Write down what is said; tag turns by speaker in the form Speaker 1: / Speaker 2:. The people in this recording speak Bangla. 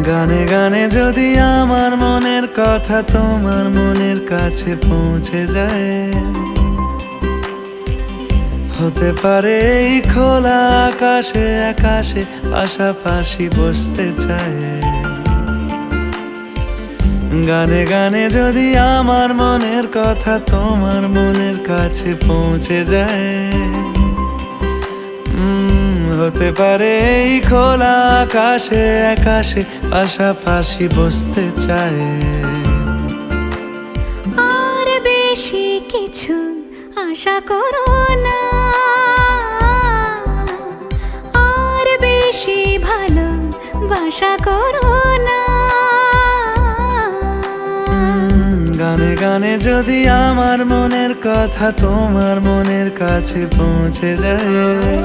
Speaker 1: গানে গানে যদি আমার মনের কথা তোমার মনের কাছে পৌঁছে যায়, হতে পারে এই খোলা আকাশে আকাশে পাশাপাশি বসতে চায়। গানে গানে যদি আমার মনের কথা তোমার মনের কাছে পৌঁছে যায়, হতে পারে এই খোলা আকাশে আকাশে পাশাপাশি বসতে চায়।
Speaker 2: আর বেশি কিছু আশা করো না, আর বেশি ভালোবাসা করো না।
Speaker 1: গানে গানে যদি আমার মনের কথা তোমার মনের কাছে পৌঁছে যায়,